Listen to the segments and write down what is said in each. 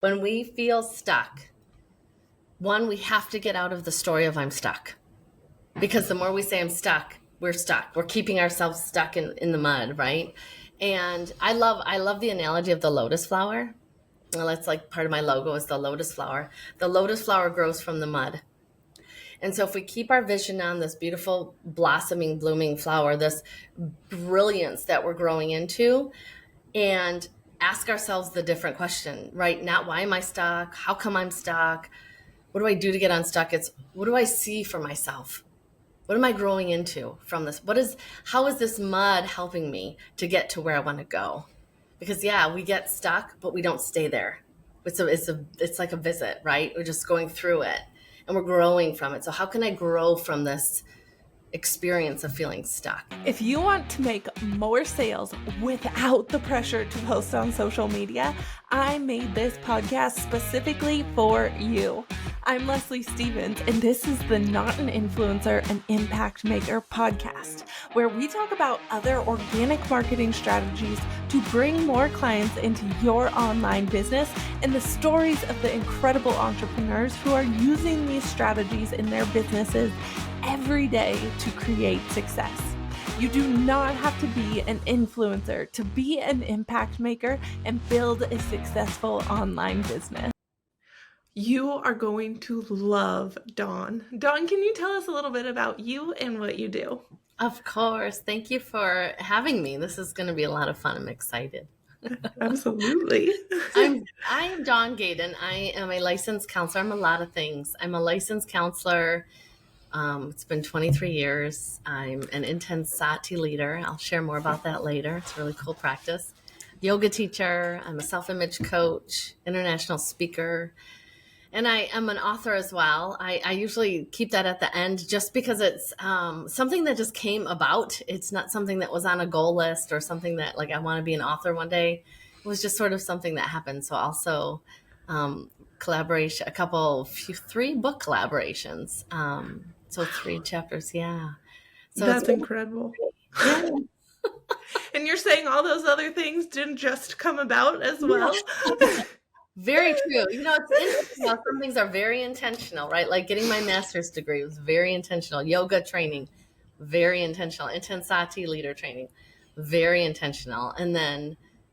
When we feel stuck, one, we have to get out of the story of I'm stuck. Because the more we say I'm stuck, we're stuck. We're keeping ourselves stuck in the mud, right? And I love the analogy of the lotus flower. Well, that's like part of my logo is the lotus flower. The lotus flower grows from the mud. And so if we keep our vision on this beautiful blossoming, blooming flower, this brilliance that we're growing into, and ask ourselves the different question, right? Not why am I stuck? How come I'm stuck? What do I do to get unstuck? It's what do I see for myself? What am I growing into from this? How is this mud helping me to get to where I want to go? Because yeah, we get stuck, but we don't stay there. It's like a visit, right? We're just going through it and we're growing from it. So how can I grow from this experience of feeling stuck? If you want to make more sales without the pressure to post on social media, I made this podcast specifically for you. I'm Leslie Stevens, and this is the Not an Influencer, an Impact Maker podcast, where we talk about other organic marketing strategies to bring more clients into your online business and the stories of the incredible entrepreneurs who are using these strategies in their businesses every day to create success. You do not have to be an influencer to be an impact maker and build a successful online business. You are going to love Dawn. Dawn, can you tell us a little bit about you and what you do? Of course. Thank you for having me. This is going to be a lot of fun. I'm excited. Absolutely. I am Dawn Gaydon. I am a licensed counselor. I'm a lot of things. I'm a licensed counselor. It's been 23 years. I'm an intense sati leader. I'll share more about that later. It's a really cool practice. Yoga teacher. I'm a self-image coach, international speaker, and I am an author as well. I usually keep that at the end just because it's something that just came about. It's not something that was on a goal list or something that like I want to be an author one day. It was just sort of something that happened. So also collaboration, three book collaborations. So 3 chapters, yeah. So That's incredible. Yeah. And you're saying all those other things didn't just come about as well? Very true. It's interesting how some things are very intentional, right? Like getting my master's degree was very intentional. Yoga training, very intentional. Intensati leader training, very intentional. And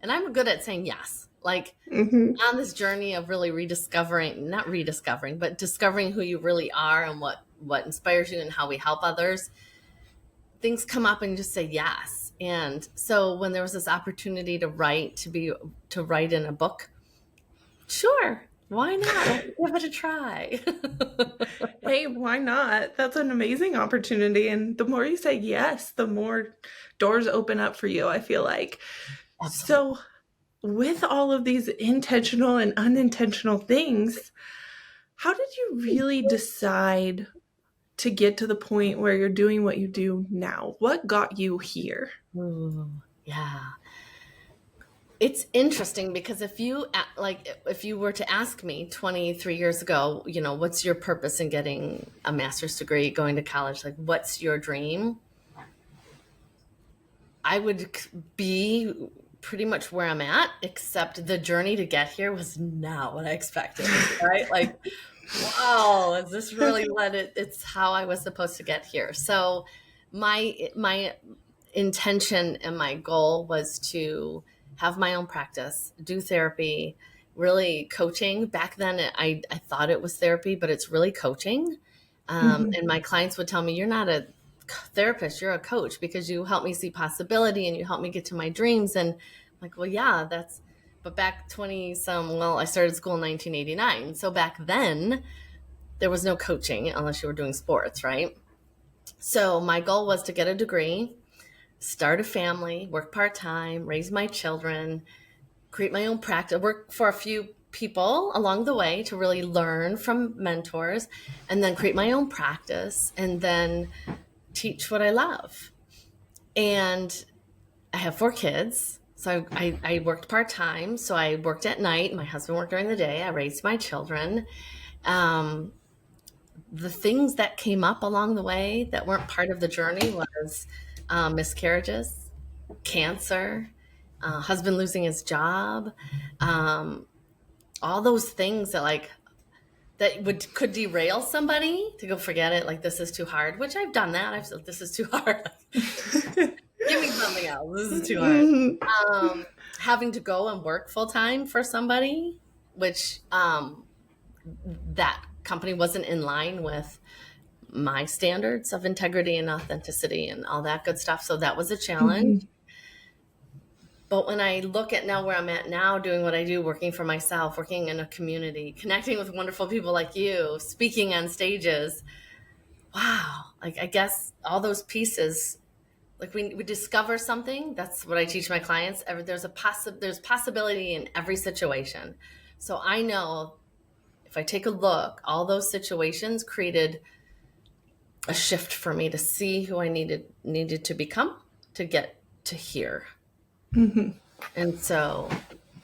I'm good at saying yes. Like on this journey of really not rediscovering, but discovering who you really are and what inspires you and how we help others. Things come up and you just say yes. And so when there was this opportunity to write in a book, sure, why not? Let's give it a try. Hey, why not? That's an amazing opportunity. And the more you say yes, the more doors open up for you, I feel like. Absolutely. So, with all of these intentional and unintentional things, how did you really decide to get to the point where you're doing what you do now? What got you here? Ooh, yeah. It's interesting because if you were to ask me 23 years ago, what's your purpose in getting a master's degree, going to college? Like, what's your dream? I would be pretty much where I'm at, except the journey to get here was not what I expected, right? Like, wow, is this really it's how I was supposed to get here. So my intention and my goal was to have my own practice, do therapy, really coaching. Back then I thought it was therapy, but it's really coaching. And my clients would tell me, you're not a therapist, you're a coach because you help me see possibility and you help me get to my dreams. And I'm like, well, yeah, but back I started school in 1989. So back then there was no coaching unless you were doing sports, right? So my goal was to get a degree, start a family, work part-time, raise my children, create my own practice, work for a few people along the way to really learn from mentors, and then create my own practice and then teach what I love. And I have 4 kids. So I worked part-time. So I worked at night. My husband worked during the day. I raised my children. The things that came up along the way that weren't part of the journey was miscarriages, cancer, husband losing his job, all those things that could derail somebody to go forget it, like this is too hard, which I've done that. I've said this is too hard. Give me something else. This is too hard. Mhm. Um, Having to go and work full time for somebody, which that company wasn't in line with my standards of integrity and authenticity and all that good stuff. So that was a challenge. Mhm. But when I look at now where I'm at now, doing what I do, working for myself, working in a community, connecting with wonderful people like you, speaking on stages, wow, like I guess all those pieces, like we discover something. That's what I teach my clients. There's possibility in every situation. So I know if I take a look, all those situations created a shift for me to see who I needed to become to get to here. Mhm. And so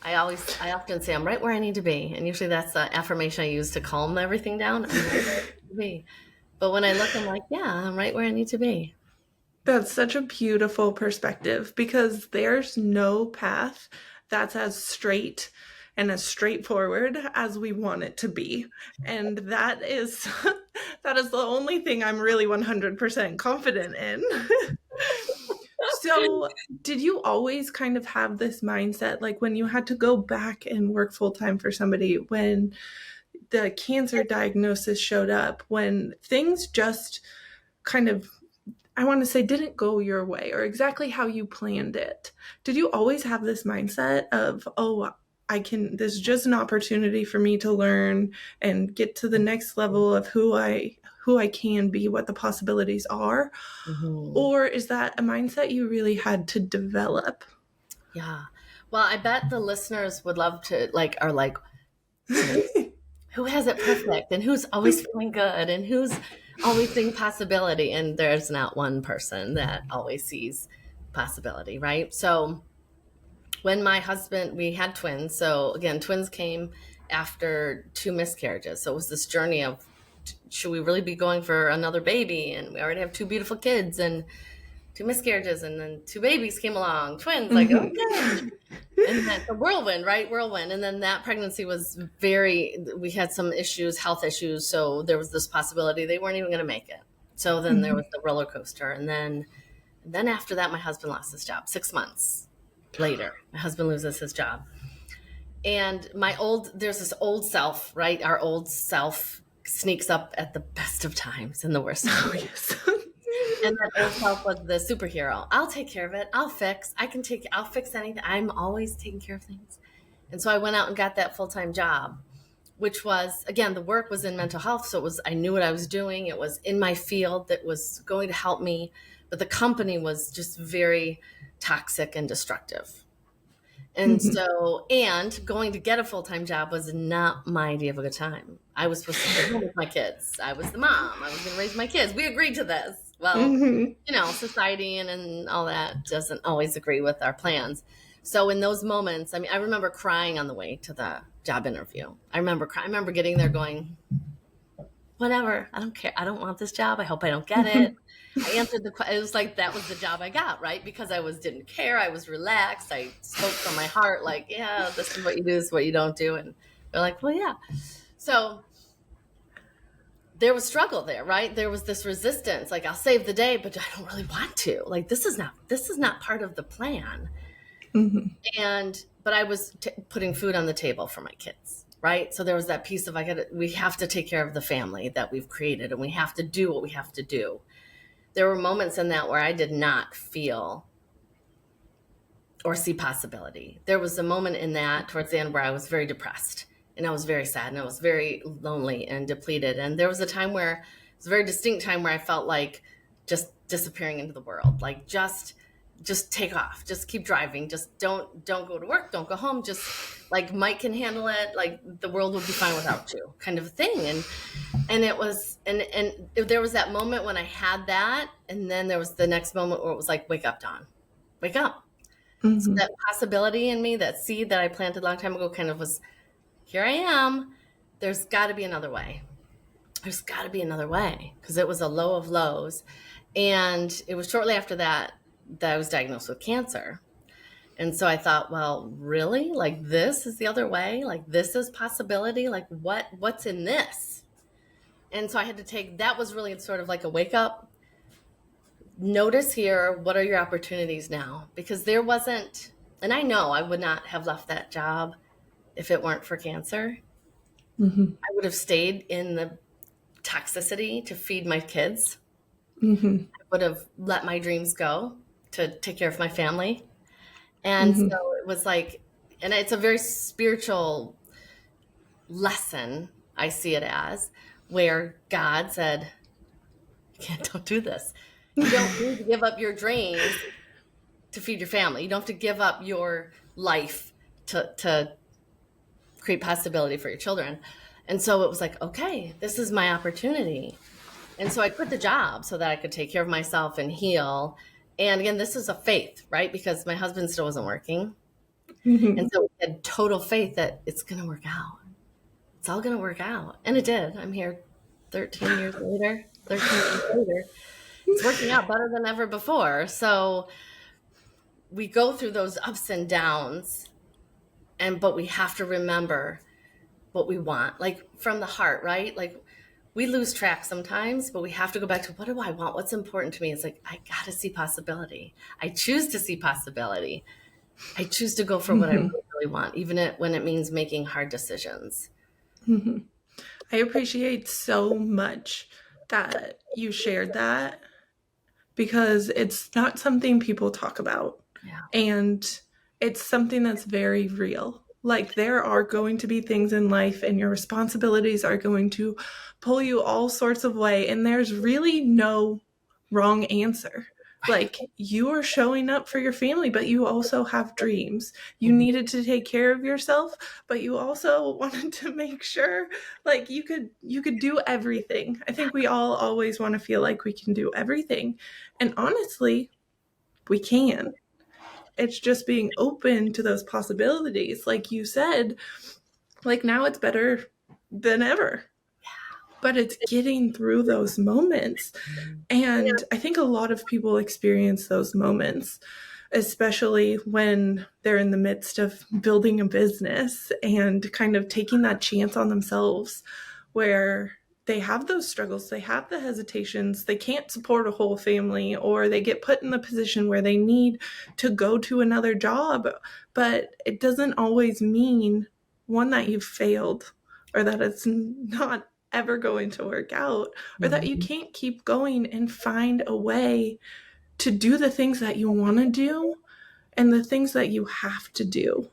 I often say I'm right where I need to be. And usually that's the affirmation I use to calm everything down. I'm right where I need to be. But when I look, I'm like, yeah, I'm right where I need to be. That's such a beautiful perspective because there's no path that's as straight and as straightforward as we want it to be. And that is that is the only thing I'm really 100% confident in. So, did you always kind of have this mindset like when you had to go back and work full time for somebody when the cancer diagnosis showed up, when things just kind of, I want to say, didn't go your way or exactly how you planned it? Did you always have this mindset of, oh, this is just an opportunity for me to learn and get to the next level of who I can be, what the possibilities are? Mhm. Or is that a mindset you really had to develop? Yeah. Well, I bet the listeners would love to are like, so who has it perfect and who's always feeling good and who's always seeing possibility? And there's not one person that always sees possibility, right? So when my husband, we had twins. So again, twins came after two miscarriages. So it was this journey of, should we really be going for another baby? And we already have two beautiful kids and two miscarriages, and then two babies came along, twins, like, Mhm. okay. And then the whirlwind, right? Whirlwind. And then that pregnancy was we had some issues, health issues. So there was this possibility they weren't even going to make it. So then there was Mhm. the roller coaster. And then after that, my husband lost his job 6 months later. My husband loses his job. And there's this old self, right? Our old self sneaks up at the best of times and the worst of Oh, times. yes. And that old self was the superhero. I'll take care of it. I'll fix anything. I'm always taking care of things. And so I went out and got that full-time job, which was, again, the work was in mental health. So I knew what I was doing. It was in my field that was going to help me. But the company was just very toxic and destructive. Mhm. And going to get a full-time job was not my idea of a good time. I was supposed to stay home with my kids. I was the mom. I was going to raise my kids. We agreed to this. Well, Mhm. society and all that doesn't always agree with our plans. So in those moments, I mean, I remember crying on the way to the job interview. I remember getting there going, whatever, I don't care. I don't want this job. I hope I don't get it. I answered it was like that was the job I got, right? Because didn't care. I was relaxed. I spoke from my heart, like, yeah, this is what you do, this is what you don't do. And they're like, well, yeah. So there was struggle there, right? There was this resistance, like I'll save the day, but I don't really want to. Like this is not part of the plan. Mhm. But I was putting food on the table for my kids, right? So there was that piece of we have to take care of the family that we've created, and we have to do what we have to do. There were moments in that where I did not feel or see possibility. There was a moment in that towards the end where I was very depressed and I was very sad and I was very lonely and depleted. And there was a time where it was a very distinct time where I felt like just disappearing into the world, like just take off, just keep driving, just don't go to work, don't go home, just like Mike can handle it, like the world will be fine without you, kind of thing. And it was and there was that moment when I had that, and then there was the next moment where it was like, wake up, Dawn, wake up. So Mhm. that possibility in me, that seed that I planted a long time ago, kind of was, here I am. There's got to be another way. There's got to be another way, because it was a low of lows. And it was shortly after that I was diagnosed with cancer. And so I thought, well, really? Like this is the other way? Like this is possibility? Like what's in this? And so I had to take that was really sort of like a wake up. Notice here, what are your opportunities now? Because there wasn't, and I know I would not have left that job if it weren't for cancer. Mm-hmm. I would have stayed in the toxicity to feed my kids. Mm-hmm. I would have let my dreams go to take care of my family. And so Mm-hmm. it was like, and it's a very spiritual lesson, I see it as, where God said, you can't, don't do this. You don't need to give up your dreams to feed your family. You don't have to give up your life to create possibility for your children. And so it was like, okay, this is my opportunity. And so I quit the job so that I could take care of myself and heal. And again, this is a faith, right? Because my husband still wasn't working. And Mm-hmm. so we had total faith that it's going to work out. It's all going to work out. And it did. I'm here 13 years later, 13 years later. It's working out better than ever before. So we go through those ups and downs, but we have to remember what we want, like from the heart, right? Like we lose track sometimes, but we have to go back to what do I want? What's important to me? It's like, I got to see possibility. I choose to see possibility. I choose to go for what I Mm-hmm. really, really want, even when it means making hard decisions. Mm-hmm. I appreciate so much that you shared that because it's not something people talk about. Yeah. And it's something that's very real. Like, there are going to be things in life, and your responsibilities are going to pull you all sorts of way. And there's really no wrong answer. Right. Like, you are showing up for your family, but you also have dreams. You Mhm. needed to take care of yourself, but you also wanted to make sure like you could do everything. I think we all always want to feel like we can do everything. And honestly, we can. It's just being open to those possibilities. Like you said, like now it's better than ever. But it's getting through those moments. Yeah. And I think a lot of people experience those moments, especially when they're in the midst of building a business and kind of taking that chance on themselves where they have those struggles, they have the hesitations, they can't support a whole family, or they get put in the position where they need to go to another job. But it doesn't always mean, one, that you've failed or that it's not ever going to work out, or that you Mhm. can't keep going and find a way to do the things that you want to do and the things that you have to do.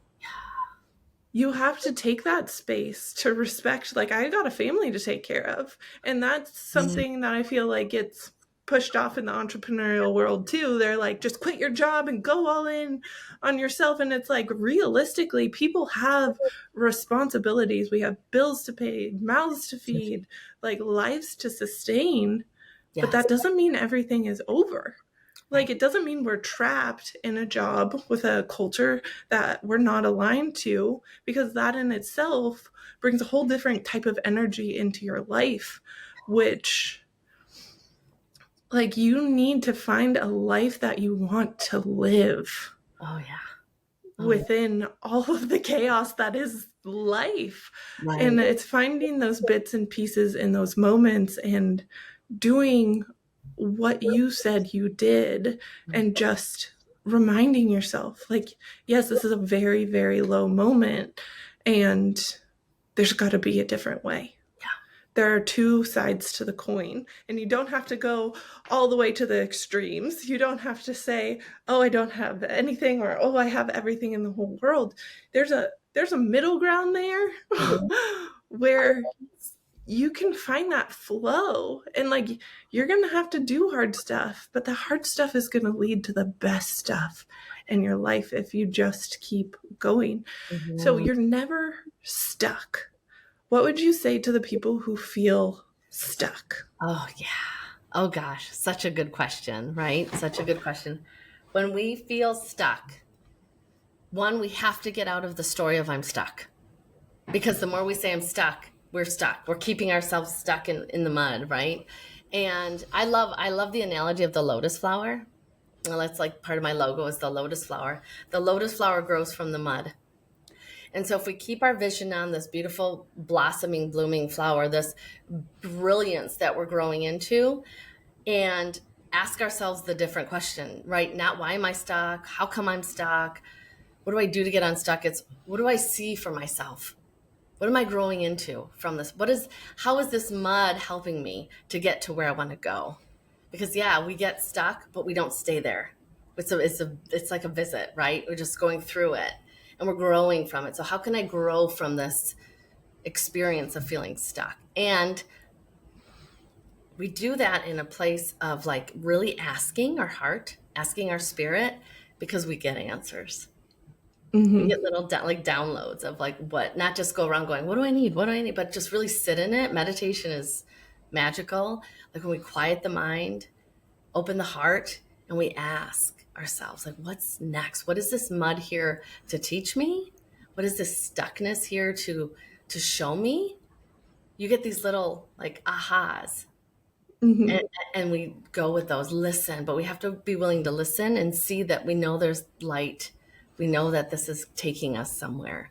You have to take that space to respect, like, I got a family to take care of. And that's something that I feel like gets pushed off in the entrepreneurial world too. They're like, just quit your job and go all in on yourself. And it's like, realistically, people have responsibilities. We have bills to pay, mouths to feed, like lives to sustain. But Yes. that doesn't mean everything is over. Like, Right. it doesn't mean we're trapped in a job with a culture that we're not aligned to, because that in itself brings a whole different type of energy into your life, which, like, you need to find a life that you want to live Oh yeah. Oh yeah. within all of the chaos that is life. And Right. it's finding those bits and pieces in those moments and doing what you said you did, and just reminding yourself, like, yes, this is a very, very low moment, and there's got to be a different way. There are two sides to the coin, and you don't have to go all the way to the extremes. You don't have to say, oh, I don't have anything, or oh, I have everything in the whole world. There's a middle ground there Mhm. where you can find that flow, and like, you're gonna have to do hard stuff, but the hard stuff is gonna lead to the best stuff in your life if you just keep going. So Mhm. you're never stuck. What would you say to the people who feel stuck? Oh yeah. Oh gosh, such a good question, right? Such a good question. When we feel stuck, one, we have to get out of the story of I'm stuck. Because the more we say I'm stuck, we're stuck. We're keeping ourselves stuck in the mud, right? And I love the analogy of the lotus flower. Well, that's like part of my logo is the lotus flower. The lotus flower grows from the mud. And so if we keep our vision on this beautiful blossoming, blooming flower, this brilliance that we're growing into, and ask ourselves the different question, right? Not why am I stuck? How come I'm stuck? What do I do to get unstuck? It's what do I see for myself? What am I growing into from this? How is this mud helping me to get to where I want to go? Because yeah, we get stuck, but we don't stay there. It's like a visit, right? We're just going through it and we're growing from it. So how can I grow from this experience of feeling stuck? And we do that in a place of like really asking our heart, asking our spirit, because we get answers. We Mm-hmm. get little like downloads of like what, not just go around going, what do I need? What do I need? But just really sit in it. Meditation is magical. Like when we quiet the mind, open the heart, and we ask ourselves, like, what's next? What is this mud here to teach me? What is this stuckness here to show me? You get these little like ahas. And, Mm-hmm. and we go with those, listen, but we have to be willing to listen and see that we know there's light. We know that this is taking us somewhere.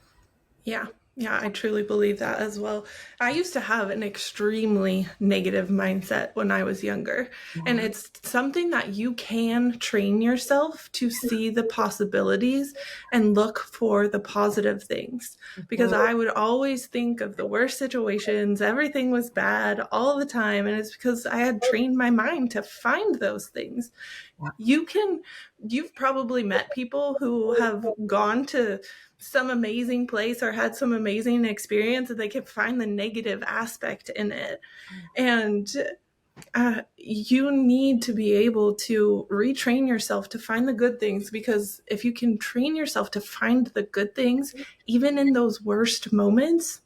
Yeah. Yeah, I truly believe that as well. I used to have an extremely negative mindset when I was younger, and Yeah. it's something that you can train yourself to see the possibilities and look for the positive things. Because Mhm. I would always think of the worst situations, everything was bad all the time, and it's because I had trained my mind to find those things. Yeah. You've probably met people who have gone to some amazing place or had some amazing experience and they can find the negative aspect in it. And you need to be able to retrain yourself to find the good things, because if you can train yourself to find the good things, even in those worst moments,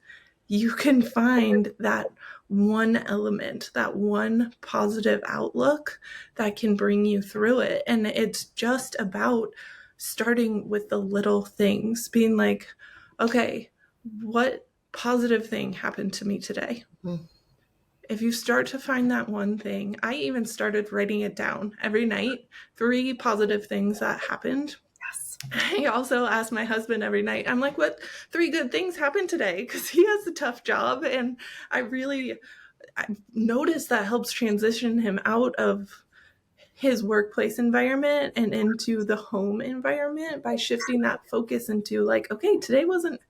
you can find that one element, that one positive outlook that can bring you through it. And it's just about starting with the little things, being like, okay, what positive thing happened to me today? Mhm. If you start to find that one thing, I even started writing it down every night, 3 positive things that happened. Yes. I also ask my husband every night, I'm like, what 3 good things happened today? Because he has a tough job. And I noticed that helps transition him out of his workplace environment and into the home environment by shifting that focus into like, okay, today wasn't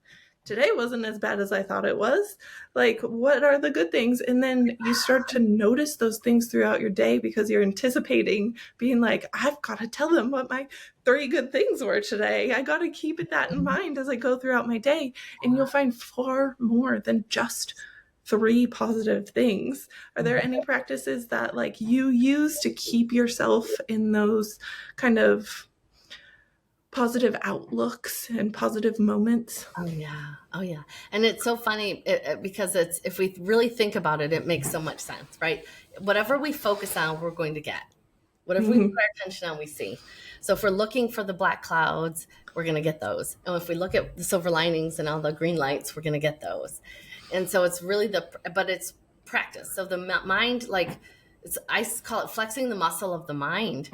as bad as I thought it was. Like, what are the good things? And then you start to notice those things throughout your day because you're anticipating being like, I've got to tell them what my 3 good things were today. I got to keep it that in mind as I go throughout my day. And you'll find far more than just 3 positive things. Are there any practices that like you use to keep yourself in those kind of positive outlooks and positive moments? Oh yeah. Oh yeah. And it's so funny because it's if we really think about it, it makes so much sense, right? Whatever we focus on, we're going to get. Whatever we put Mm-hmm. our attention on, we see. So if we're looking for the black clouds, we're going to get those. And if we look at the silver linings and all the green lights, we're going to get those. And so it's really but it's practice. So the mind, like I call it flexing the muscle of the mind,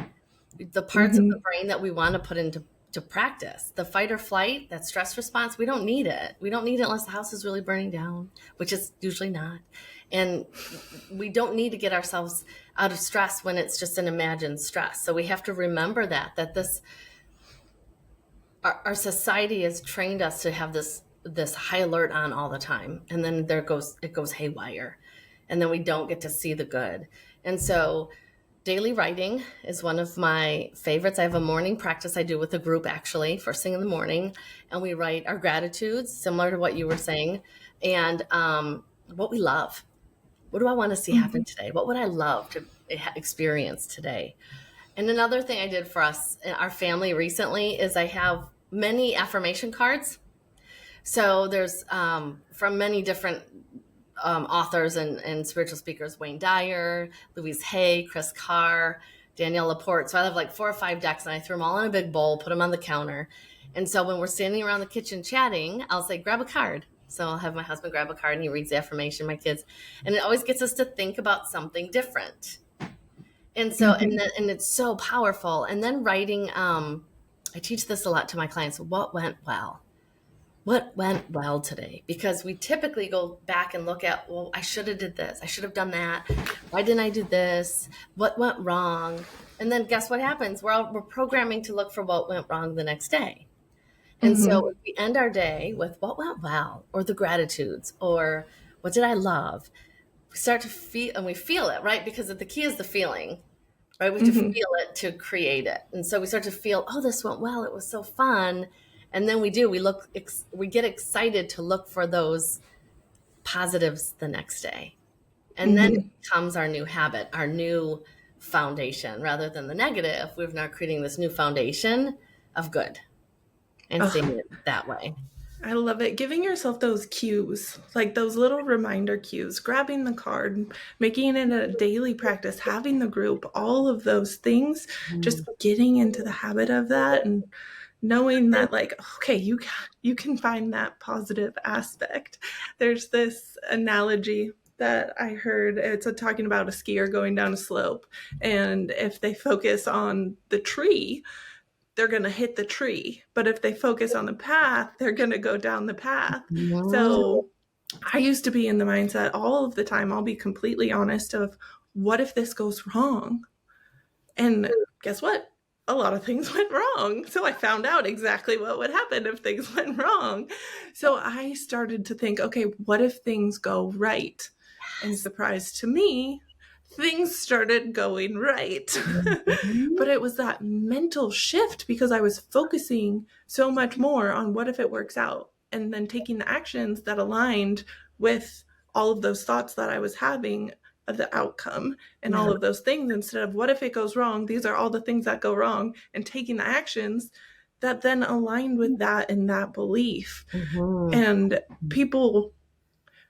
the parts of the Mm-hmm. brain that we want to put into to practice. The fight or flight, that stress response, we don't need it. We don't need it unless the house is really burning down, which is usually not. And we don't need to get ourselves out of stress when it's just an imagined stress. So we have to remember that this our society has trained us to have this high alert on all the time, and then it goes haywire, and then we don't get to see the good. And so daily writing is one of my favorites. I have a morning practice I do with a group actually, first thing in the morning, and we write our gratitudes, similar to what you were saying, and what we love. What do I want to see happen Mm-hmm. today? What would I love to experience today? And another thing I did for us, our family recently, is I have many affirmation cards. So there's from many different authors and spiritual speakers, Wayne Dyer, Louise Hay, Chris Carr, Danielle Laporte. So I have like 4 or 5 decks and I threw them all in a big bowl, put them on the counter. And so when we're standing around the kitchen chatting, I'll say, grab a card. So I'll have my husband grab a card and he reads the affirmation, my kids. And it always gets us to think about something different. And so, Mm-hmm. and it's so powerful. And then writing, I teach this a lot to my clients. What went well? What went well today? Because we typically go back and look at, well, I should have did this. I should have done that. Why didn't I do this? What went wrong? And then guess what happens? We're programming to look for what went wrong the next day. And so Mm-hmm. if we end our day with what went well, or the gratitudes, or what did I love, we start to feel, and we feel it, right? Because the key is the feeling, right? We have to Mm-hmm. feel it to create it. And so we start to feel, oh, this went well. It was so fun. And then we get excited to look for those positives the next day. And then it Mm-hmm. becomes our new habit, our new foundation rather than the negative. We're now creating this new foundation of good and Oh, seeing it that way. I love it. Giving yourself those cues, like those little reminder cues, grabbing the card, making it a daily practice, having the group, all of those things, Mm. just getting into the habit of that and knowing that, like, okay, you can find that positive aspect. There's this analogy that I heard. It's talking about a skier going down a slope, and if they focus on the tree, they're going to hit the tree. But if they focus on the path, they're going to go down the path. Mm. So I used to be in the mindset all of the time, I'll be completely honest, of what if this goes wrong? And guess what? A lot of things went wrong. So I found out exactly what would happen if things went wrong. So I started to think, okay, what if things go right? And surprise to me, things started going right. Mhm. But it was that mental shift because I was focusing so much more on what if it works out and then taking the actions that aligned with all of those thoughts that I was having of the outcome and Yeah. all of those things instead of what if it goes wrong? These are all the things that go wrong, and taking the actions that then aligned with that and that belief. Mhm. And people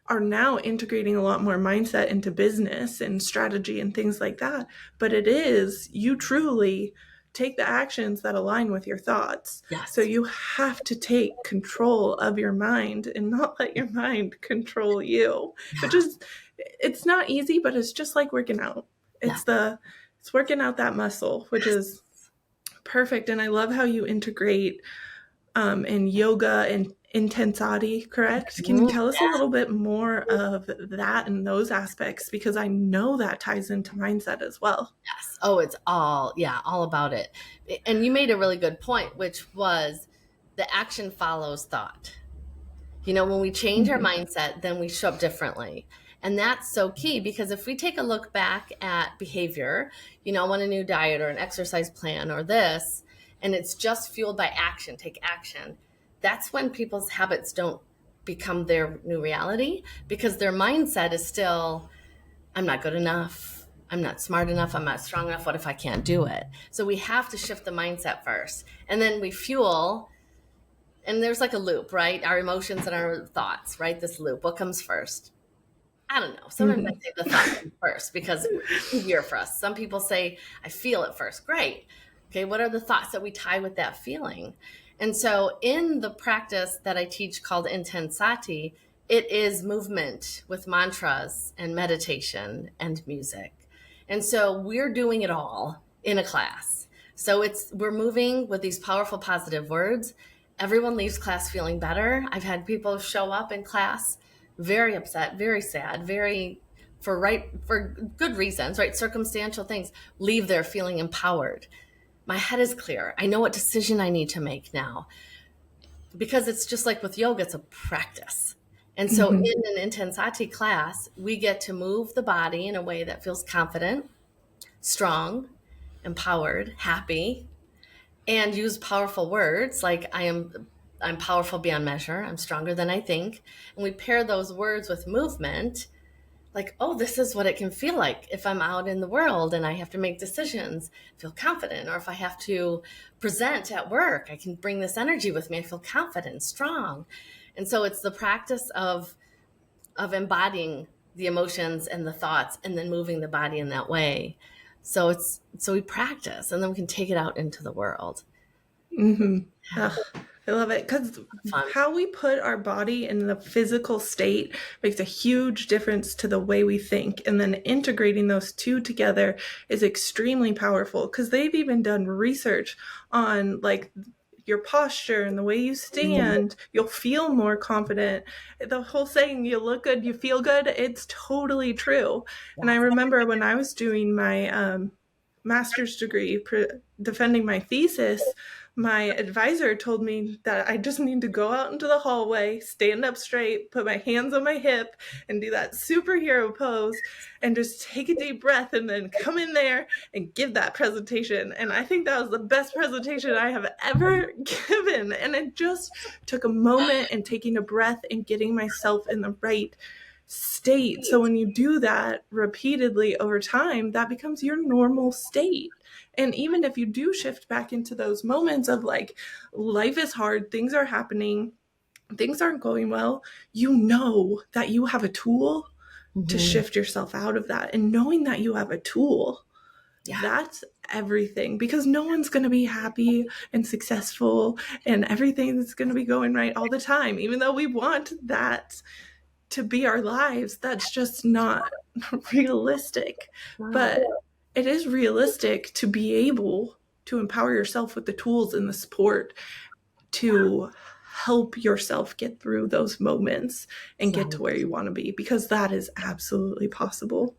are now integrating a lot more mindset into business and strategy and things like that. But it is, you truly take the actions that align with your thoughts. So Yes. you have to take control of your mind and not let your mind control you, which Yeah. is, it's not easy, but it's just like working out. Yeah. It's working out that muscle, which is perfect. And I love how you integrate in yoga and intensity, correct? Can you Mhm. tell us a little bit more of that and those aspects? Because I know that ties into mindset as well. Yes. Oh, it's all, yeah, all about it. And you made a really good point, which was the action follows thought. When we change our Mm-hmm. mindset, then we show up differently. And that's so key because if we take a look back at behavior, I want a new diet or an exercise plan or this, and it's just fueled by action, take action. That's when people's habits don't become their new reality because their mindset is still, I'm not good enough. I'm not smart enough. I'm not strong enough. What if I can't do it? So we have to shift the mindset first. And then we fuel, and there's like a loop, right? Our emotions and our thoughts, right? This loop. What comes first? I don't know. Sometimes I Mm-hmm. say the thought comes first because it's easier for us. Some people say, I feel it first. Great. Okay, what are the thoughts that we tie with that feeling? And so in the practice that I teach called intensati, it is movement with mantras and meditation and music. And so we're doing it all in a class. So we're moving with these powerful positive words. Everyone leaves class feeling better. I've had people show up in class very upset, very sad, very for good reasons, right? Circumstantial things, leave there feeling empowered. My head is clear. I know what decision I need to make now. Because it's just like with yoga, it's a practice. And so Mm-hmm. in an intensati class, we get to move the body in a way that feels confident, strong, empowered, happy, and use powerful words like I'm powerful beyond measure, I'm stronger than I think. And we pair those words with movement, like, oh, this is what it can feel like if I'm out in the world and I have to make decisions, feel confident. Or if I have to present at work, I can bring this energy with me. I feel confident, strong. And so it's the practice of embodying the emotions and the thoughts and then moving the body in that way. So we practice and then we can take it out into the world. Mm-hmm. Yeah. Ugh, I love it because Fun. how we put our body in the physical state makes a huge difference to the way we think. And then integrating those two together is extremely powerful because they've even done research on like your posture and the way you stand. You'll feel more confident. The whole saying, you look good, you feel good, it's totally true. And I Yes. remember when I was doing my master's degree, defending my thesis, my advisor told me that I just need to go out into the hallway, stand up straight, put my hands on my hip, and do that superhero pose, and just take a deep breath and then come in there and give that presentation. And I think that was the best presentation I have ever given. And it just took a moment and taking a breath and getting myself in the right state. So when you do that repeatedly over time, that becomes your normal state. And even if you do shift back into those moments of like, life is hard, things are happening, things aren't going well, you know that you have a tool to Mhm. shift yourself out of that. And knowing that you have a tool, Yeah. that's everything, because no one's going to be happy and successful and everything's going to be going right all the time. Even though we want that to be our lives, that's just not realistic. No. But it is realistic to be able to empower yourself with the tools and the support to help yourself get through those moments and get to Right. where you want to be, because that is absolutely possible.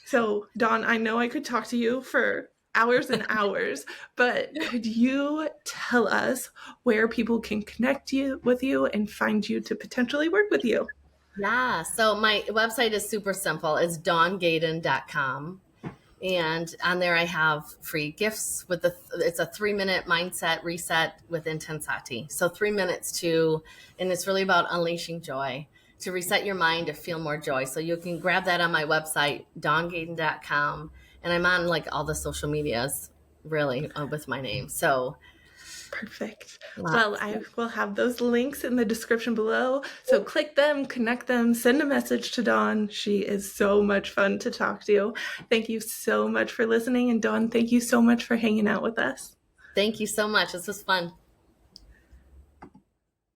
So, Dawn, I know I could talk to you for hours and hours, but could you tell us where people can connect you with you and find you to potentially work with you? Yeah. So my website is super simple. It's dawngaden.com. And on there I have free gifts with it's a 3-minute mindset reset with Intensati. So 3 minutes and it's really about unleashing joy, to reset your mind to feel more joy. So you can grab that on my website, dawngaden.com. And I'm on like all the social medias really with my name. So Perfect. Well, lots. I will have those links in the description below. So click them, connect them, send a message to Dawn. She is so much fun to talk to. Thank you so much for listening. And Dawn, thank you so much for hanging out with us. Thank you so much. This was fun.